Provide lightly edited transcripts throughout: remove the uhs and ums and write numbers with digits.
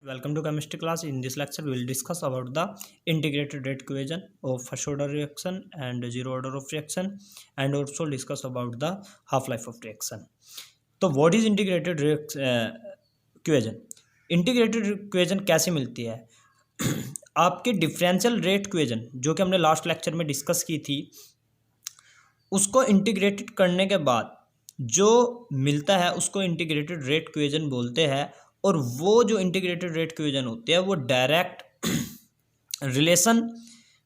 Welcome to chemistry class. In this lecture, we will discuss about the integrated rate equation of first order reaction and zero order of reaction, and also discuss about the half life of reaction. तो what is integrated equation? Integrated equation कैसे मिलती है? आपके differential rate equation जो कि हमने last lecture में discuss की थी, उसको इंटीग्रेटेड करने के बाद जो मिलता है उसको इंटीग्रेटेड रेट इक्वेशन बोलते हैं। और वो जो इंटीग्रेटेड रेट इक्वेशन होती है वो डायरेक्ट रिलेशन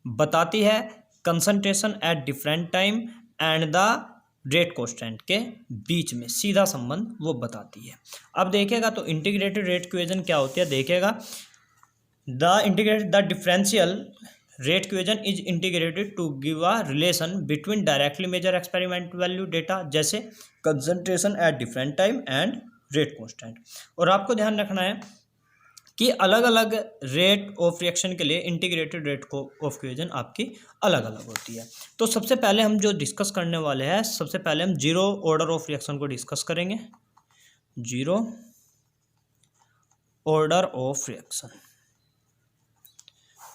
बताती है concentration at different time and the rate constant के बीच में सीधा संबंध वो बताती है। अब देखेगा तो इंटीग्रेटेड रेट इक्वेशन क्या होती है, देखेगा the differential rate equation is integrated to give a relation between directly measure experiment value data जैसे concentration at different time and rate constant. और आपको ध्यान रखना है कि अलग अलग रेट ऑफ रिएक्शन के लिए इंटीग्रेटेड रेट ऑफ इक्वेशन आपकी अलग अलग होती है। तो सबसे पहले हम जो डिस्कस करने वाले हैं, सबसे पहले हम जीरो ऑर्डर ऑफ रिएक्शन को डिस्कस करेंगे। जीरो ऑर्डर ऑफ रिएक्शन,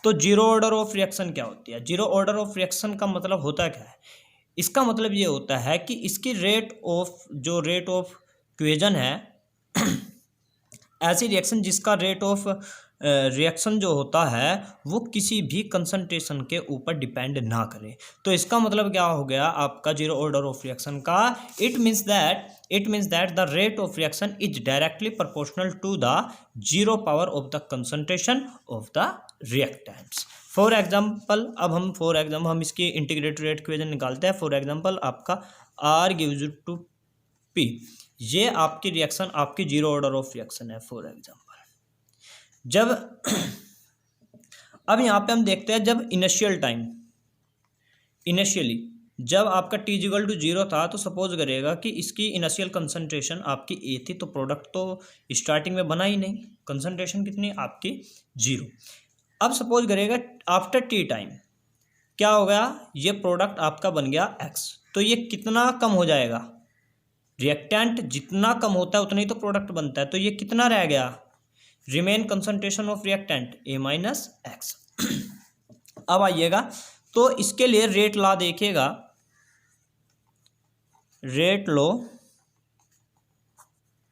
तो जीरो ऑर्डर ऑफ रिएक्शन क्या होती है? जीरो ऑर्डर ऑफ रिएक्शन का मतलब होता क्या है? इसका मतलब ये होता है कि इसकी रेट ऑफ इक्वेशन है ऐसी रिएक्शन जिसका रेट ऑफ रिएक्शन जो होता है वो किसी भी कंसंट्रेशन के ऊपर डिपेंड ना करे। तो इसका मतलब क्या हो गया आपका जीरो ऑर्डर ऑफ रिएक्शन का? It means that the rate of reaction is directly proportional to the zero power of the concentration of the reactants. For example, हम इसकी इंटीग्रेटेड रेट इक्वेशन निकालते हैं। फॉर एग्जाम्पल, आपका R gives to P, ये आपकी reaction आपकी zero order of reaction है। For example, जब अब यहाँ पे हम देखते हैं जब इनिशियली जब आपका T इक्वल टू 0 था, तो सपोज करेगा कि इसकी इनिशियल कंसंट्रेशन आपकी A थी, तो प्रोडक्ट तो स्टार्टिंग में बना ही नहीं, कंसंट्रेशन कितनी आपकी 0। अब सपोज करेगा आफ्टर T टाइम क्या हो गया, ये प्रोडक्ट आपका बन गया X, तो ये कितना कम हो जाएगा? रिएक्टेंट जितना कम होता है उतना ही तो प्रोडक्ट बनता है, तो ये कितना रह गया? Remain concentration of reactant A minus x. अब आइएगा तो इसके लिए रेट लॉ देखिएगा, rate law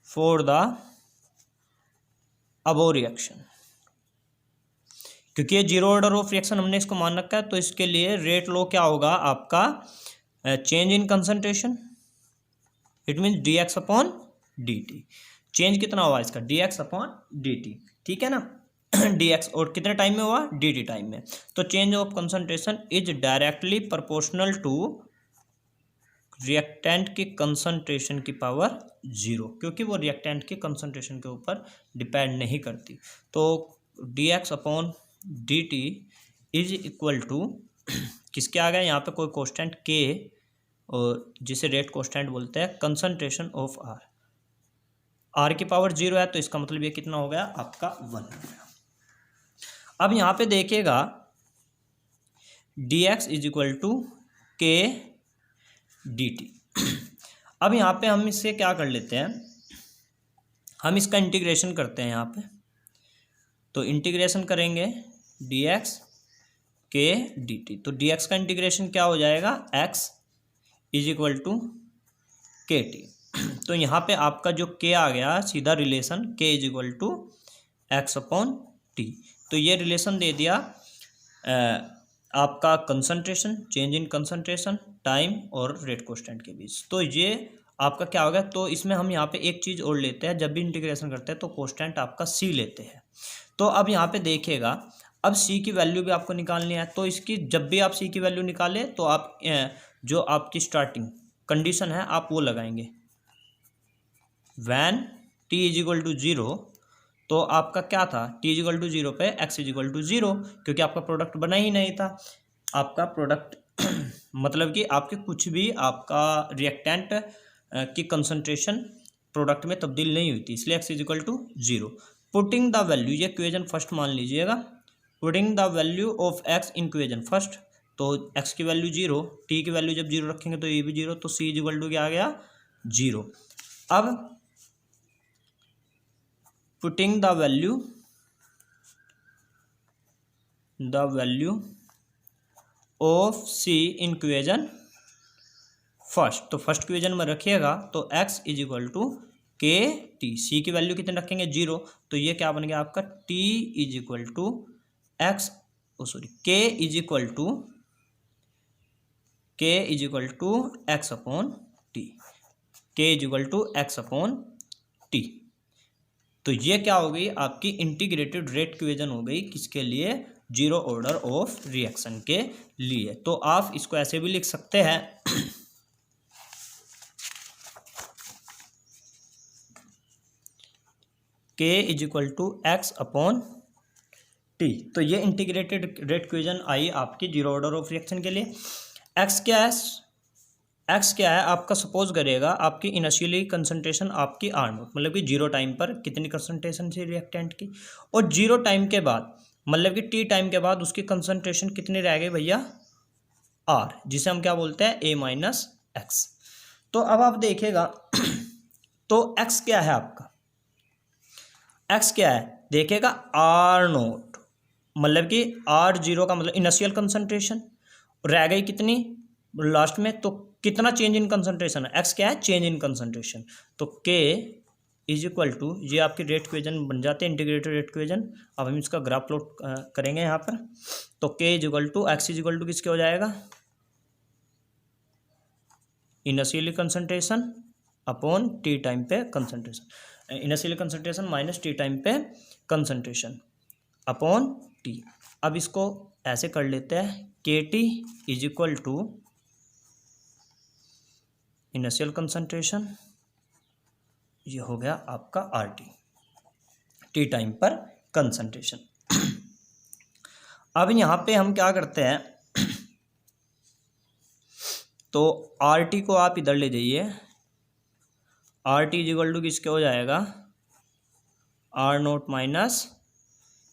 for the above reaction, क्योंकि ये जीरो ऑर्डर ऑफ रिएक्शन हमने इसको मान रखा है, तो इसके लिए रेट लॉ क्या होगा आपका? Change in concentration, it means dx upon dt। Change कितना हुआ इसका? dx अपॉन dt, ठीक है ना dx, और कितने टाइम में हुआ? dt टाइम में। तो change of concentration is directly proportional to reactant की कंसंट्रेशन की पावर 0, क्योंकि वो रिएक्टेंट की कंसंट्रेशन के ऊपर डिपेंड नहीं करती। तो dx upon dt is equal to किसके आ गया? यहाँ पे कोई कांस्टेंट k, और जिसे रेट कांस्टेंट बोलते हैं, कंसंट्रेशन ऑफ R की पावर 0 है, तो इसका मतलब ये कितना हो गया आपका 1 हो गया। अब यहाँ पे देखिएगा dx is equal to k dt। अब यहाँ पे हम इससे क्या कर लेते हैं, हम इसका इंटीग्रेशन करते हैं यहाँ पे। तो इंटीग्रेशन करेंगे dx k dt, तो dx का इंटीग्रेशन क्या हो जाएगा? x is equal to k t. तो यहाँ पे आपका जो k आ गया सीधा relation k is equal to x upon t. तो ये रिलेशन दे दिया आपका concentration, change in concentration, time और रेट कांस्टेंट के बीच। तो ये आपका क्या हो गया? तो इसमें हम यहाँ पे एक चीज़ और लेते हैं, जब भी इंटीग्रेशन करते हैं तो कांस्टेंट आपका c लेते हैं। तो अब यहाँ पे देखिएगा, अब c की वैल्यू भी आपको निकालनी है, तो इसकी जब भी आप c की वैल्यू निकालें तो आप जो आपकी स्टार्टिंग कंडीशन है आप वो लगाएंगे, when t is equal to 0। तो आपका क्या था? t इज इक्वल टू 0 पे x इज इक्वल टू 0, क्योंकि आपका प्रोडक्ट बना ही नहीं था। आपका प्रोडक्ट मतलब कि आपके कुछ भी आपका रिएक्टेंट की कंसंट्रेशन प्रोडक्ट में तब्दील नहीं हुई थी, इसलिए x is equal to 0। Putting the value, ये इक्वेशन फर्स्ट मान लीजिएगा, putting the value of x in equation first, तो x की वैल्यू 0, t की वैल्यू जब 0 रखेंगे तो ये भी 0, तो c इज इक्वल टू क्या आ गया? 0। अब putting the value the value of c in equation first. तो फर्स्ट इक्वेशन में रखिएगा तो x is equal to k t, c की वैल्यू कितने रखेंगे 0, तो ये क्या बन गया आपका t is equal to x, k is equal to x upon t, k is equal to x upon t. तो ये क्या हो गई आपकी इंटीग्रेटेड रेट इक्वेशन हो गई, किसके लिए, जीरो ऑर्डर ऑफ रिएक्शन के लिए। तो आप इसको ऐसे भी लिख सकते हैं k is equal to x upon t. तो ये इंटीग्रेटेड रेट इक्वेशन आई आपकी जीरो ऑर्डर ऑफ रिएक्शन के लिए। x क्या है, x क्या है आपका, सपोज करेगा आपकी इनिशियली कंसंट्रेशन आपकी आर नोट, मतलब कि जीरो टाइम पर कितनी कंसंट्रेशन थी रिएक्टेंट की, और जीरो टाइम के बाद मतलब कि टी टाइम के बाद उसकी कंसंट्रेशन कितनी रह गई भैया, आर, जिसे हम क्या बोलते हैं a माइनस एक्स। तो अब आप देखिएगा तो x क्या है आपका, x क्या है देखिएगा आर नोट, मतलब कि आर जीरो का मतलब इनिशियल कंसंट्रेशन, रह गई कितनी लास्ट में, तो कितना चेंज इन कंसंट्रेशन है, x क्या है चेंज इन कंसंट्रेशन। तो k इज इक्वल टू, ये आपकी रेट इक्वेशन बन जाते हैं इंटीग्रेटेड रेट इक्वेशन। अब हम इसका ग्राफ प्लॉट करेंगे यहाँ पर। तो k is equal to X is equal to किसके हो जाएगा, initially concentration upon T time पे concentration, initially concentration minus T time पे कंसंट्रेशन अपॉन टी। अब इसको ऐसे कर लेते हैं, के T is equal to initial concentration, ये हो गया आपका आर टी, टी टाइम पर कंसंट्रेशन। अब यहाँ पे हम क्या करते हैं, तो आर टी को आप इधर ले जाइए, r t is equal to किसके हो जाएगा, r naught minus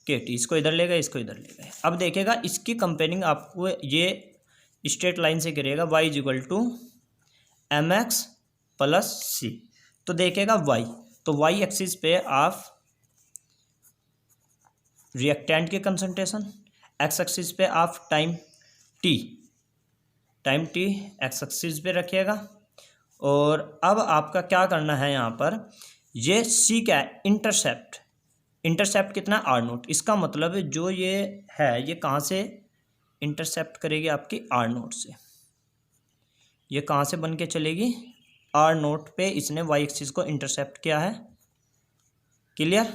k t, इसको इधर ले गए इसको इधर ले गए। अब देखिएगा इसकी कंपेयरिंग आपको ये स्ट्रेट लाइन से करेगा, y is equal to M X plus C. तो देखिएगा y, तो y एक्सिस पे आप रिएक्टेंट की कंसंट्रेशन, x एक्सिस पे आप टाइम t x एक्सिस पे रखिएगा। और अब आपका क्या करना है यहाँ पर, ये c क्या है इंटरसेप्ट कितना है आर नोट, इसका मतलब जो ये है ये कहाँ से इंटरसेप्ट करेगी आपकी आर नोट से, ये कहाँ से बन के चलेगी आर नोट पे, इसने वाई एक्सिस को इंटरसेप्ट किया है, क्लियर।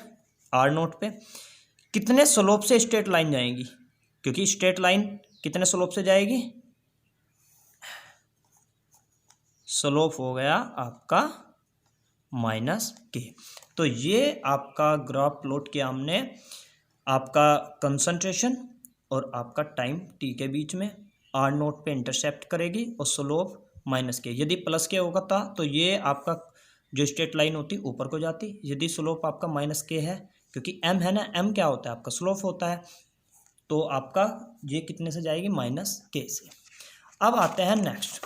आर नोट पे कितने स्लोप से स्ट्रेट लाइन जाएगी, क्योंकि स्ट्रेट लाइन कितने स्लोप से जाएगी, स्लोप हो गया आपका माइनस के। तो ये आपका ग्राफ प्लॉट किया हमने, आपका कंसंट्रेशन और आपका टाइम टी के बीच में, आर नोट पे इंटरसेप्ट करेगी और स्लोप माइनस के। यदि प्लस के होगा था तो ये आपका जो स्ट्रेट लाइन होती ऊपर को जाती, यदि स्लोप आपका माइनस के है, क्योंकि एम है ना, एम क्या होता है आपका स्लोप होता है, तो आपका ये कितने से जाएगी माइनस के से। अब आते हैं नेक्स्ट,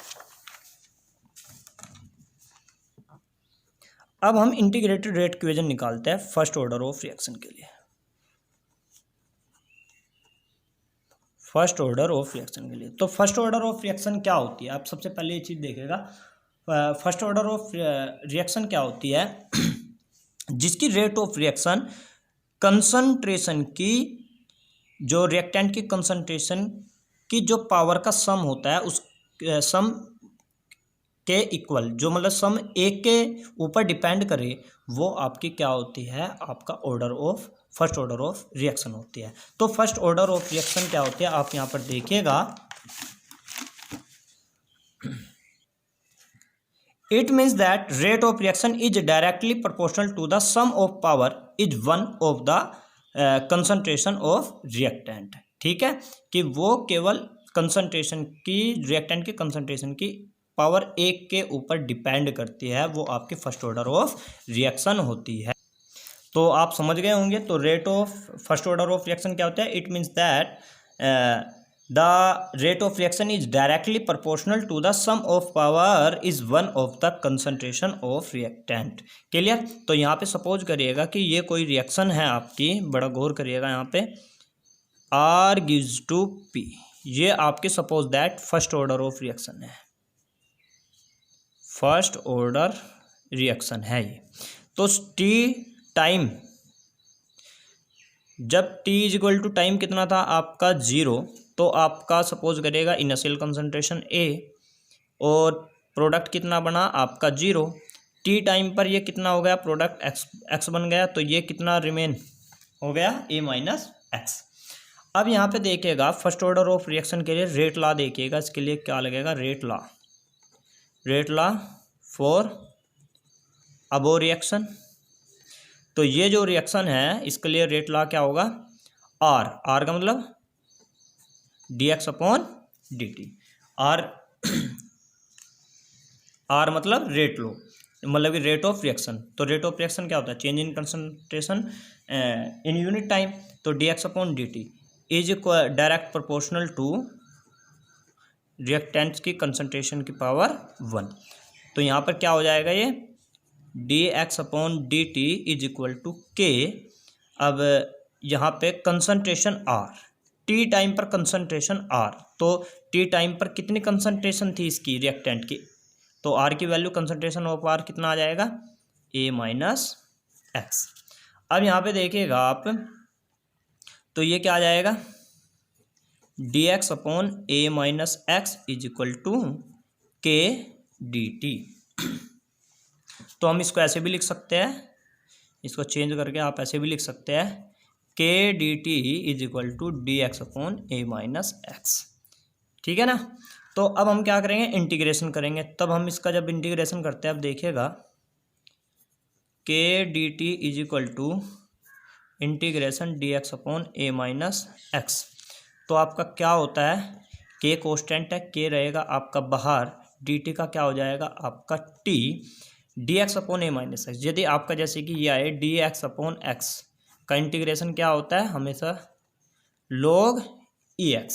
अब हम इंटीग्रेटेड रेट इक्वेशन निकालते हैं फर्स्ट ऑर्डर ऑफ रिएक्शन के लिए। फर्स्ट ऑर्डर ऑफ रिएक्शन के लिए, तो फर्स्ट ऑर्डर ऑफ रिएक्शन क्या होती है, आप सबसे पहले ये चीज़ देखेगा, फर्स्ट ऑर्डर ऑफ रिएक्शन क्या होती है, जिसकी रेट ऑफ रिएक्शन कंसंट्रेशन की, जो रिएक्टेंट की कंसंट्रेशन की जो पावर का सम होता है उस सम के इक्वल, जो मतलब सम एक के ऊपर डिपेंड करे, वो आपकी क्या होती है, आपका order of first order of reaction होती है। तो फर्स्ट ऑर्डर ऑफ रिएक्शन क्या होती है, आप यहाँ पर देखिएगा, it means that rate of reaction is directly proportional to the sum of power is one of the concentration of reactant. ठीक है, कि वो केवल कंसंट्रेशन की, रिएक्टेंट की कंसंट्रेशन की पावर एक के ऊपर डिपेंड करती है, वो आपकी फर्स्ट ऑर्डर ऑफ रिएक्शन होती है। तो आप समझ गए होंगे। तो rate of first order of reaction क्या होता है, it means that the rate of reaction is directly proportional to the sum of power is one of the concentration of reactant. Clear. तो यहाँ पे सपोज करिएगा कि ये कोई रिएक्शन है आपकी, बड़ा गौर करिएगा यहाँ पे, R gives to P, ये आपके suppose that first order of reaction है, फर्स्ट ऑर्डर रिएक्शन है ये। तो टी टाइम, जब t is equal to time कितना था आपका 0, तो आपका सपोज करेगा इनिशियल कंसंट्रेशन A और प्रोडक्ट कितना बना आपका 0। टी टाइम पर ये कितना हो गया, प्रोडक्ट x बन गया, तो ये कितना रिमेन हो गया A माइनस एक्स। अब यहाँ पे देखिएगा फर्स्ट ऑर्डर ऑफ रिएक्शन के लिए रेट लॉ देखिएगा, इसके लिए क्या लगेगा, rate law for above reaction. तो ये जो रिएक्शन है इसके लिए रेट लॉ क्या होगा, आर का मतलब dx अपॉन dt, आर मतलब रेट लो, मतलब कि रेट ऑफ रिएक्शन। तो रेट ऑफ रिएक्शन क्या होता है, change in concentration in unit time. तो dx upon dt is direct proportional to reactants की कंसंट्रेशन की पावर 1। तो यहाँ पर क्या हो जाएगा, ये dx upon dt is equal to k। अब यहाँ पे कंसंट्रेशन r, टी टाइम पर कंसंट्रेशन r, तो टी टाइम पर कितनी कंसंट्रेशन थी इसकी रिएक्टेंट की, तो r की वैल्यू कंसंट्रेशन ऑफ r कितना आ जाएगा, a माइनस एक्स। अब यहाँ पे देखिएगा आप, तो ये क्या आ जाएगा, dx upon a minus x is equal to k dt। तो हम इसको ऐसे भी लिख सकते हैं, इसको चेंज करके आप ऐसे भी लिख सकते हैं, k dt is equal to dx upon a minus x. ठीक है ना। तो अब हम क्या करेंगे, इंटीग्रेशन करेंगे। तब हम इसका जब इंटीग्रेशन करते हैं, अब देखिएगा k dt is equal to integration dx upon a minus x. तो आपका क्या होता है, k कॉन्स्टेंट है, k रहेगा आपका बाहर, dt का क्या हो जाएगा आपका t, dx upon a minus x. यदि आपका जैसे कि ये आए dx अपॉन एक्स का इंटीग्रेशन क्या होता है हमेशा log ex,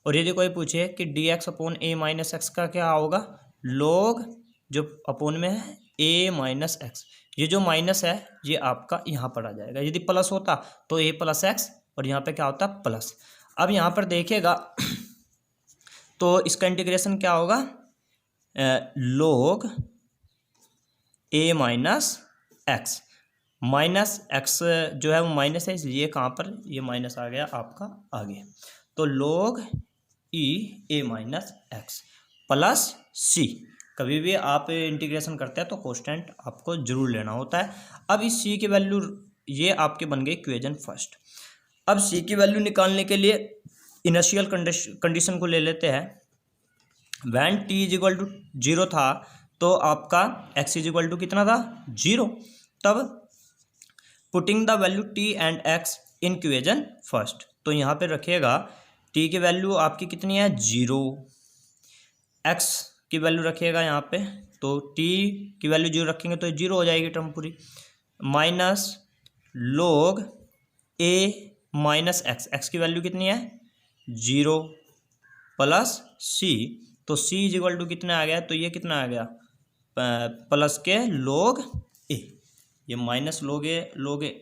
और यदि कोई पूछे कि dx upon a minus x का क्या होगा, log जो अपोन में है a माइनस एक्स, ये जो माइनस है ये आपका यहाँ पर आ जाएगा। यदि प्लस होता तो a प्लस एक्स, और यहाँ पे क्या होता प्लस। अब यहाँ पर देखिएगा तो इसका इंटीग्रेशन क्या होगा, log a minus x, minus x जो है वो माइनस है, इसलिए कहाँ पर ये माइनस आ गया आपका आगे। तो log e a minus x plus c। कभी भी आप इंटीग्रेशन करते हैं तो कांस्टेंट आपको जरूर लेना होता है। अब इस c की वैल्यू, ये आपके बन गई इक्वेशन फर्स्ट। अब c की वैल्यू निकालने के लिए इनिशियल कंडीशन को ले लेते हैं। When t is equal to 0 था तो आपका x इज इक्वल टू कितना था 0। तब putting the value t and x in equation first, तो यहाँ पे रखिएगा t की वैल्यू आपकी कितनी है 0, x की वैल्यू रखिएगा यहाँ पे, तो t की वैल्यू 0 रखेंगे तो 0 हो जाएगी टर्म पूरी, minus log a minus x, x की वैल्यू कितनी है 0 प्लस c। तो c इज इक्वल टू कितना आ गया, तो ये कितना आ गया प्लस के log a, ये माइनस log a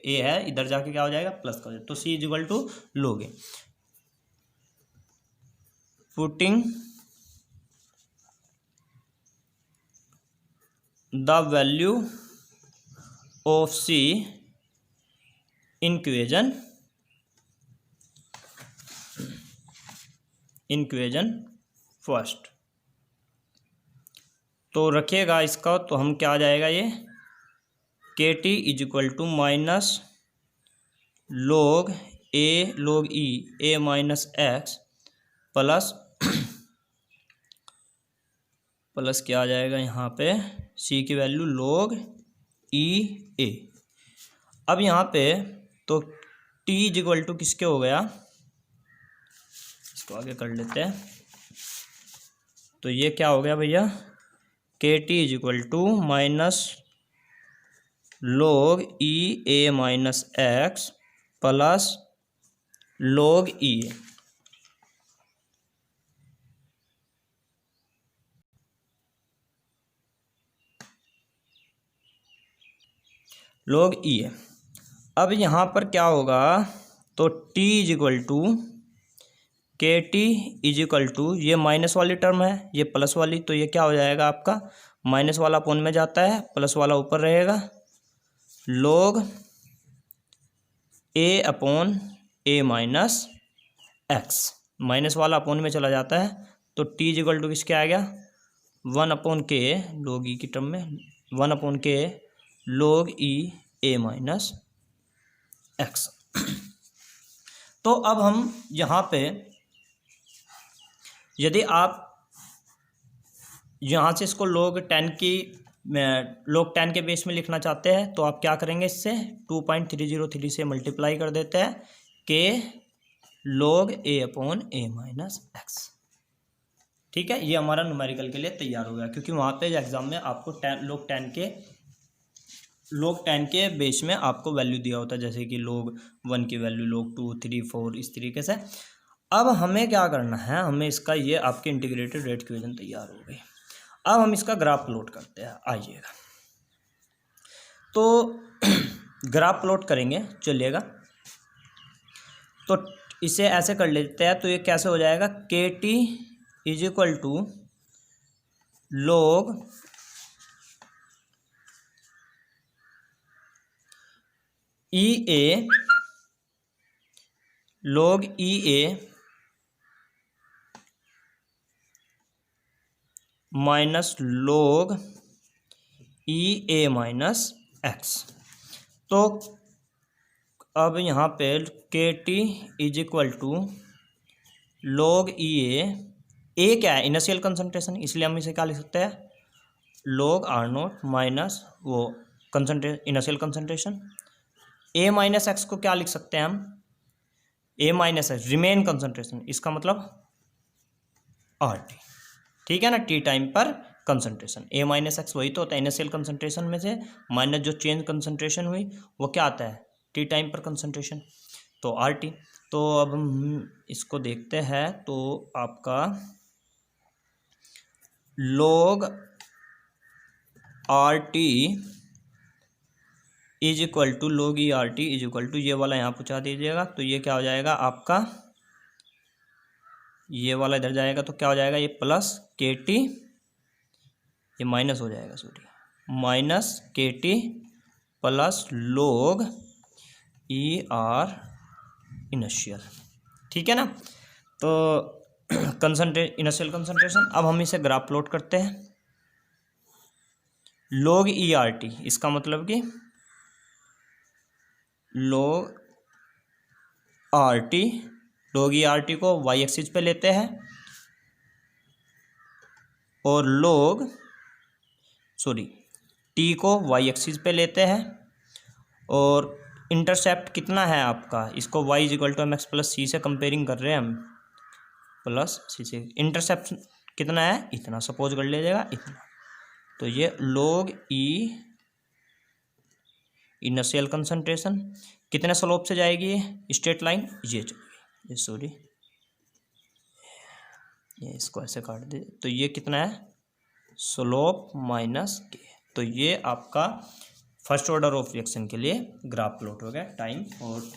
है, इधर जाके क्या हो जाएगा प्लस का, तो c is equal to log a। Putting the value of c in equation first, तो रखिएगा इसका, तो हम क्या आ जाएगा ये k T is equal to minus log e a minus x plus plus क्या आ जाएगा यहाँ पे c की वैल्यू log e a। अब यहाँ पे तो t इज इक्वल टू किसके हो गया, इसको आगे कर लेते हैं। तो ये क्या हो गया भैया, k T is equal to minus log e a minus x plus log e a। log e a। अब यहाँ पर क्या होगा, तो T is equal to k T is equal to, ये माइनस वाली टर्म है, ये प्लस वाली, तो ये क्या हो जाएगा आपका, माइनस वाला अपोन में जाता है, प्लस वाला ऊपर रहेगा, log ए अपॉन ए माइनस एक्स, माइनस वाला अपोन में चला जाता है, तो टी इज इक्वल टू किसके आ गया, 1 अपॉन के log ई की टर्म में 1 अपॉन के log e a minus x. तो अब हम यहाँ पे यदि आप यहाँ से इसको log 10 के बेस में लिखना चाहते हैं तो आप क्या करेंगे, इससे 2.303 से मल्टीप्लाई कर देते हैं के log ए अपॉन ए माइनस एक्स। ठीक है, ये हमारा न्यूमेरिकल के लिए तैयार हो गया, क्योंकि वहाँ पे एग्जाम में आपको log 10 के बेस में आपको वैल्यू दिया होता है, जैसे कि log 1 की वैल्यू, log 2, 3, 4, इस तरीके से। अब हमें क्या करना है, हमें इसका ये आपके इंटीग्रेटेड रेट इक्वेशन तैयार हो गई। अब हम इसका ग्राफ प्लॉट करते हैं, आइएगा। तो ग्राफ प्लॉट करेंगे, चलिएगा। तो इसे ऐसे कर लेते हैं, तो ये कैसे हो जाएगा, k T is equal to log e a, log e a minus log e a minus x. तो अब यहाँ पे k T is equal to log e a क्या है, इनिशियल कंसंट्रेशन, इसलिए हम इसे क्या लिख सकते हैं, log आर नोट माइनस वो इनिशियल कंसंट्रेशन, ए माइनस एक्स को क्या लिख सकते हैं हम, ए माइनस एक्स रिमेन कंसंट्रेशन, इसका मतलब आर टी। ठीक है ना, टी टाइम पर कंसंट्रेशन, ए माइनस एक्स वही तो होता है इनिशियल कंसंट्रेशन में से माइनस जो चेंज कंसंट्रेशन हुई वो क्या आता है, टी टाइम पर कंसंट्रेशन, तो आर टी। तो अब हम इसको देखते हैं, तो आपका log r t is equal to log e r t is equal to, ये वाला यहाँ पूछा दीजिएगा, तो ये क्या हो जाएगा आपका, ये वाला इधर जाएगा तो क्या हो जाएगा, ये प्लस के टी, ये माइनस हो जाएगा, sorry, minus k T plus log e are initial. ठीक है ना, तो इनिशियल कंसंट्रेशन। अब हम इसे ग्राफ प्लॉट करते हैं, log ई आर टी, इसका मतलब कि log r T, log e r T को वाई एक्सिस पे लेते हैं और टी को वाई एक्सिस पे लेते हैं, और इंटरसेप्ट कितना है आपका, इसको y is equal to M X plus C से कंपेयरिंग कर रहे हैं हम, प्लस सी से इंटरसेप्ट कितना है, इतना सपोज कर लीजिएगा, इतना। तो ये log ई इनिशियल कंसंट्रेशन कितने स्लोप से जाएगी, स्ट्रेट लाइन ये चलेगी, ये सॉरी ये इसको ऐसे काट दे, तो ये कितना है, स्लोप माइनस के। तो ये आपका फर्स्ट ऑर्डर ऑफ रिएक्शन के लिए ग्राफ प्लॉट हो गया, टाइम और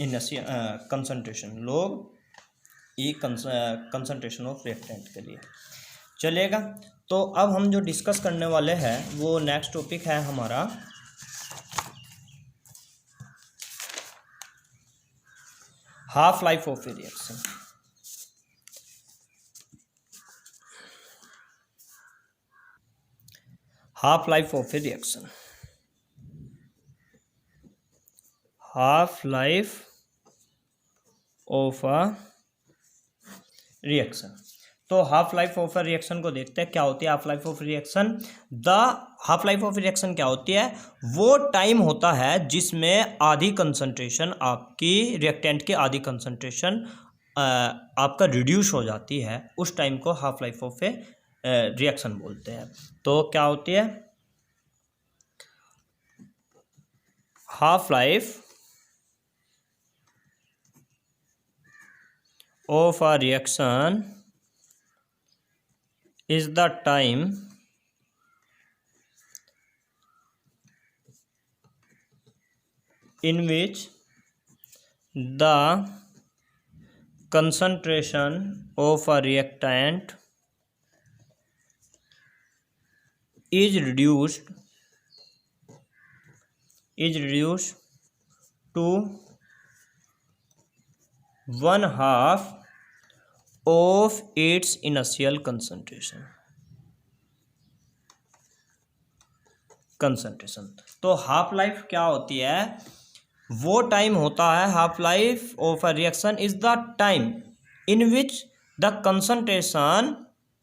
initial concentration, log E concentration of reactant के लिए चलेगा। तो अब हम जो डिस्कस करने वाले हैं वो नेक्स्ट टॉपिक है हमारा half life of a reaction. Half life of a reaction, half life of a reaction. तो half life of a reaction को देखते हैं क्या होती है half life of reaction. Half life of reaction क्या होती है, वो टाइम होता है जिसमें आधी कंसंट्रेशन आपकी रिएक्टेंट की आधी कंसंट्रेशन आपका रिड्यूस हो जाती है, उस टाइम को half life of a reaction बोलते हैं। तो क्या होती है half life of a reaction is the time in which the concentration of a reactant is reduced to 1/2 of its initial concentration। तो हाफ लाइफ क्या होती है? वो टाइम होता है, half life of a reaction is the time in which the concentration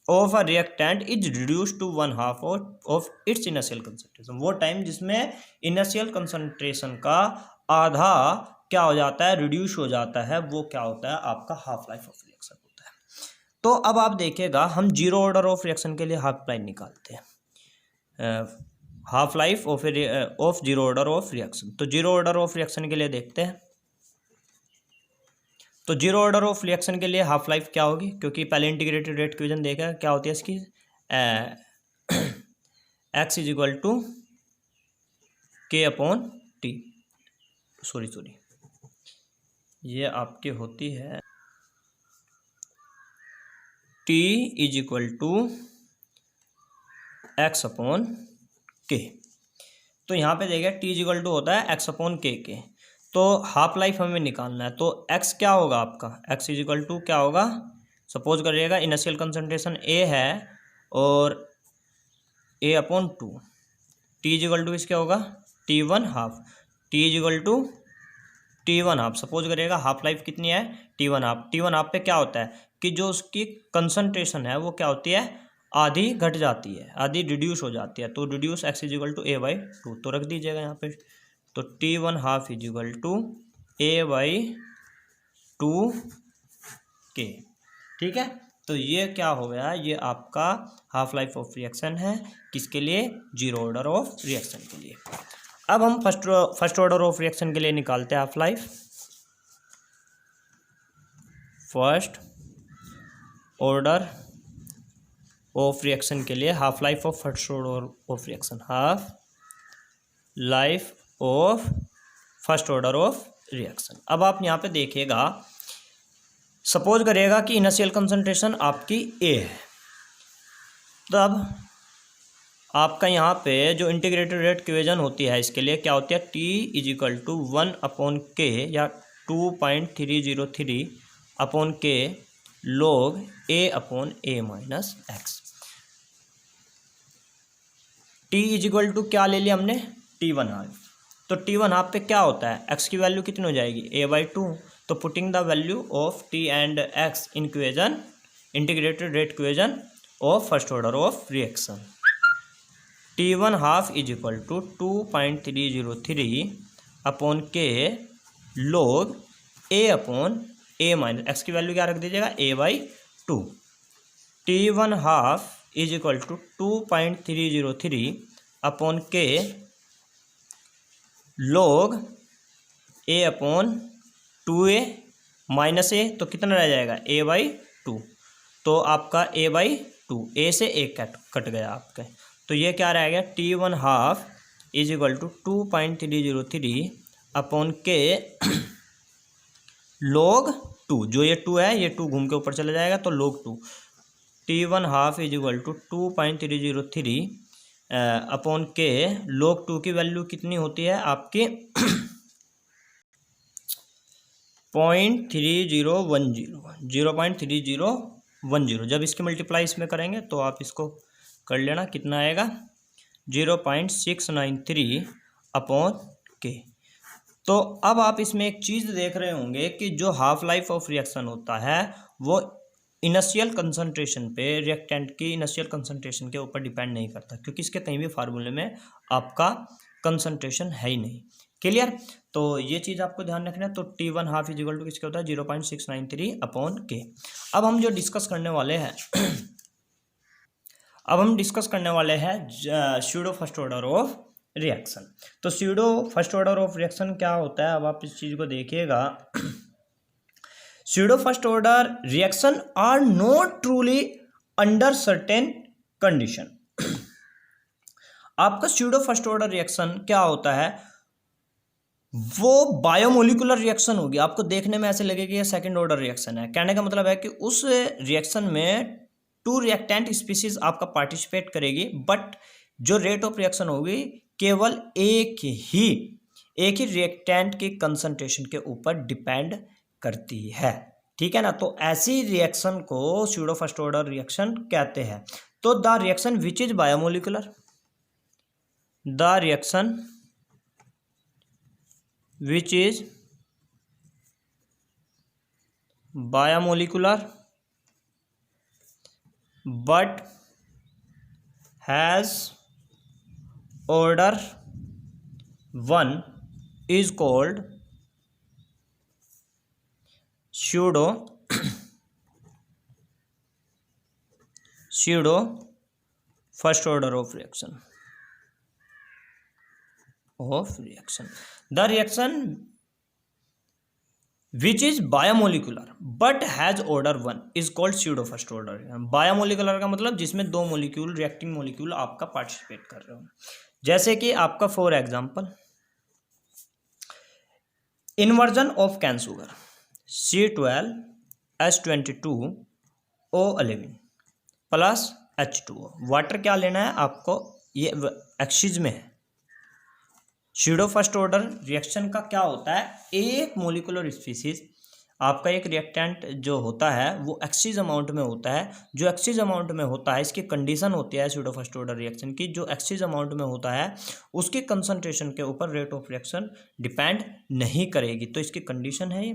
of a reactant is reduce to 1/2 of its initial concentration. वो time जिसमें initial concentration का आधा क्या हो जाता है, रिड्यूस हो जाता है, वो क्या होता है? आपका हाफ लाइफ ऑफ रिएक्शन होता है। तो अब आप देखिएगा, हम जीरो ऑर्डर ऑफ रिएक्शन के लिए हाफ लाइफ निकालते हैं, half life of zero order of reaction. तो जीरो ऑर्डर ऑफ रिएक्शन के लिए देखते हैं। तो जीरो ऑर्डर ऑफ रिएक्शन के लिए हाफ लाइफ क्या होगी? क्योंकि पहले इंटीग्रेटेड रेट इक्वेशन देखा, क्या होती है इसकी? x is equal to K upon T, sorry ये आपके होती है t is equal to x upon K. तो यहाँ पे देखिए t इज इक्वल टू होता है x अपॉन के। तो हाफ लाइफ हमें निकालना है, तो x क्या होगा आपका? x इज इक्वल टू क्या होगा? सपोज करिएगा इनिशियल कंसंट्रेशन a है और a upon 2, t is equal to इस क्या होगा? t1 half, t is equal to t1 half. Suppose करिएगा हाफ लाइफ कितनी है? t1 half. t1 हाफ पे क्या होता है कि जो उसकी कंसंट्रेशन है वो क्या होती है? आधी घट जाती है, आधी रिड्यूस हो जाती है। तो reduce x is equal to a/2, तो रख दीजिएगा यहाँ पे। तो t1 half is equal to a/2 के। ठीक है, तो ये क्या हो गया? ये आपका हाफ लाइफ ऑफ रिएक्शन है, किसके लिए? जीरो ऑर्डर ऑफ रिएक्शन के लिए। अब हम फर्स्ट ऑर्डर ऑफ रिएक्शन के लिए निकालते हैं half life. First order of reaction के लिए half life of first order of reaction, half life of first order of reaction. अब आप यहाँ पे देखिएगा, सपोज करिएगा कि इनिशियल कंसंट्रेशन आपकी A है, तब आपका यहाँ पे जो इंटीग्रेटेड रेट इक्वेशन होती है इसके लिए क्या होती है? T is equal to 1/K या 2.303/K log A/A minus x। T is equal to क्या ले लिया हमने? t1 half. तो t1 हाफ पे क्या होता है? x की वैल्यू कितनी हो जाएगी? a/2। तो putting the value of t and x in equation, integrated rate equation of first order of reaction, t1 half is equal to 2.303/K log A/A minus x की वैल्यू क्या रख दीजिएगा? a/2। t1 half is equal to 2.303/K log A/2A minus a, तो कितना रह जाएगा? a/2। तो आपका a/2, a से a कट गया आपका। तो ये क्या रह गया? t1 half is equal to 2.303/K log 2, जो ये 2 है ये 2 घूम के ऊपर चला जाएगा, तो log 2। t1 half is equal to 2.303/K log 2 की वैल्यू कितनी होती है आपकी? 0.3010। जब इसकी मल्टीप्लाई इसमें करेंगे तो आप इसको कर लेना, कितना आएगा? 0.693/K। तो अब आप इसमें एक चीज़ देख रहे होंगे कि जो हाफ लाइफ ऑफ रिएक्शन होता है वो इनिशियल कंसंट्रेशन पे, रिएक्टेंट की इनिशियल कंसंट्रेशन के ऊपर डिपेंड नहीं करता, क्योंकि इसके कहीं भी फार्मूले में आपका कंसंट्रेशन है ही नहीं। क्लियर? तो ये चीज़ आपको ध्यान रखना है। तो t1 half is equal to किसके होता है? 0.693/K। अब हम जो डिस्कस करने वाले हैं pseudo first order of reaction. तो pseudo first order of reaction क्या होता है? अब आप इस चीज़ को देखिएगा। Pseudo first order reaction are not truly under certain condition. आपका स्यूडो फर्स्ट ऑर्डर रिएक्शन क्या होता है? वो बायोमोलिकुलर रिएक्शन होगी। आपको देखने में ऐसे लगेगा ये सेकंड ऑर्डर रिएक्शन है। कहने का मतलब है कि उस रिएक्शन में 2 रिएक्टेंट स्पीसीज आपका पार्टिसिपेट करेगी, बट जो रेट ऑफ रिएक्शन होगी केवल एक ही रिएक्टेंट की कंसंट्रेशन के ऊपर डिपेंड करती है। ठीक है ना। तो ऐसी रिएक्शन को स्यूडो फर्स्ट ऑर्डर रिएक्शन कहते हैं। तो the reaction which is biomolecular, the reaction which is biomolecular but has order 1 is called pseudo first order of reaction. The reaction which is biomolecular but has order 1 is called pseudo first order. Biomolecular का मतलब जिसमें 2 molecule, reacting molecule आपका participate कर रहे हो। जैसे कि आपका for example inversion of cane sugar C12H22O11 plus H2O। Water क्या लेना है आपको, ये एक्सिस में है। स्यूडो फर्स्ट ऑर्डर रिएक्शन का क्या होता है, एक मोलिकुलर स्पीसीज आपका एक रिएक्टेंट जो होता है वो एक्सिस अमाउंट में होता है। जो एक्सिस अमाउंट में होता है, इसकी कंडीशन होती है स्यूडो फर्स्ट ऑर्डर रिएक्शन की, जो एक्सिस अमाउंट में होता है उसकी कंसंट्रेशन के ऊपर रेट ऑफ रिएक्शन डिपेंड नहीं करेगी। तो इसकी कंडीशन है।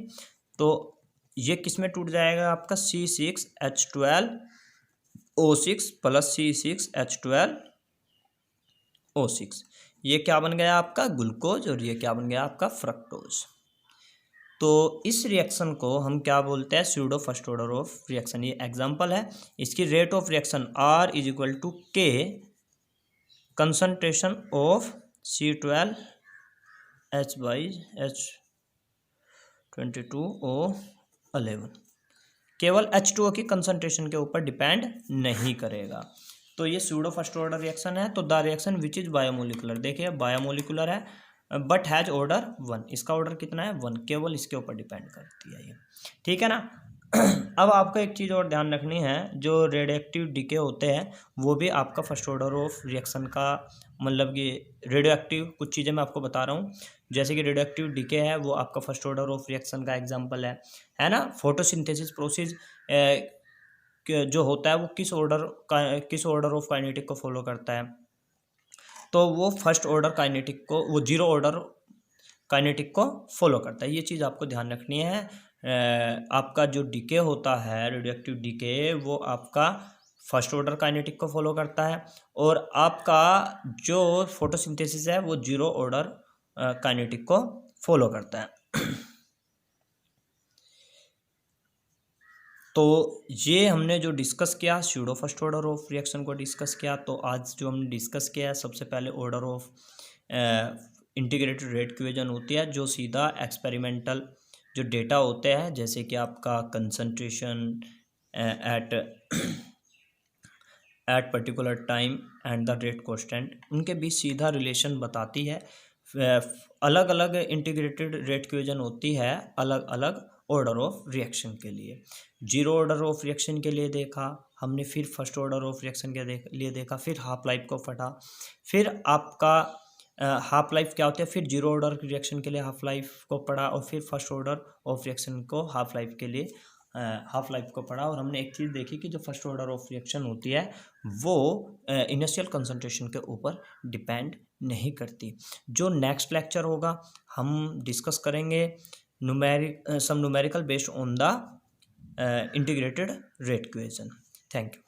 तो ये किस में टूट जाएगा आपका C6H12O6 प्लस C6H12O6। ये क्या बन गया आपका ग्लूकोज और ये क्या बन गया आपका फ्रक्टोज। तो इस रिएक्शन को हम क्या बोलते हैं, pseudo first order of reaction. ये एग्जांपल है। इसकी rate of reaction R = K concentration of C12H22O11 केवल H2O की कंसंट्रेशन के ऊपर डिपेंड नहीं करेगा। तो ये स्यूडो फर्स्ट ऑर्डर रिएक्शन है। तो the reaction which is biomolecular, देखिए बायोमोलिकुलर है बट हैज ऑर्डर 1। इसका ऑर्डर कितना है 1, केवल इसके ऊपर डिपेंड करती है ये। ठीक है ना। अब आपको एक चीज़ और ध्यान रखनी है, जो रेडियोएक्टिव डीके होते हैं वो भी आपका फर्स्ट ऑर्डर ऑफ रिएक्शन का मतलब कि रेडियोएक्टिव कुछ चीज़ें मैं आपको बता रहा हूँ। जैसे कि रेडियोएक्टिव डीके है वो आपका फर्स्ट ऑर्डर ऑफ रिएक्शन का एग्जाम्पल है ना। फोटोसिंथेसिस प्रोसेस जो होता है वो किस ऑर्डर ऑफ काइनेटिक को फॉलो करता है, तो वो फर्स्ट ऑर्डर काइनेटिक को, वो जीरो ऑर्डर काइनेटिक को फॉलो करता है। ये चीज़ आपको ध्यान रखनी है। आपका जो डीके होता है रेडियोएक्टिव डीके, वो आपका फर्स्ट ऑर्डर काइनेटिक को फॉलो करता है, और आपका जो फोटोसिंथेसिस है वो जीरो ऑर्डर काइनेटिक को फॉलो करता है। तो ये हमने जो डिस्कस किया pseudo first order of reaction को डिस्कस किया। तो आज जो हमने डिस्कस किया है, सबसे पहले order of integrated rate equation होती है, जो सीधा एक्सपेरिमेंटल जो डेटा होते हैं, जैसे कि आपका concentration at particular time and the rate constant, उनके बीच सीधा रिलेशन बताती है। अलग अलग इंटीग्रेटेड रेट इक्वेशन होती है अलग अलग ऑर्डर ऑफ रिएक्शन के लिए। जीरो ऑर्डर ऑफ रिएक्शन के लिए देखा हमने, फिर फर्स्ट ऑर्डर ऑफ रिएक्शन के लिए देखा, फिर हाफ लाइफ को फटा, फिर आपका हाफ लाइफ क्या होती है, फिर जीरो ऑर्डर रिएक्शन के लिए हाफ लाइफ को पढ़ा, और फिर फर्स्ट ऑर्डर ऑफ रिएक्शन को हाफ लाइफ के लिए हाफ लाइफ को पढ़ा। और हमने एक चीज़ देखी कि जो फर्स्ट ऑर्डर ऑफ रिएक्शन होती है वो इनिशियल कंसंट्रेशन के ऊपर डिपेंड नहीं करती। जो नेक्स्ट लेक्चर होगा हम डिस्कस करेंगे some numerical based on the integrated rate equation. Thank you.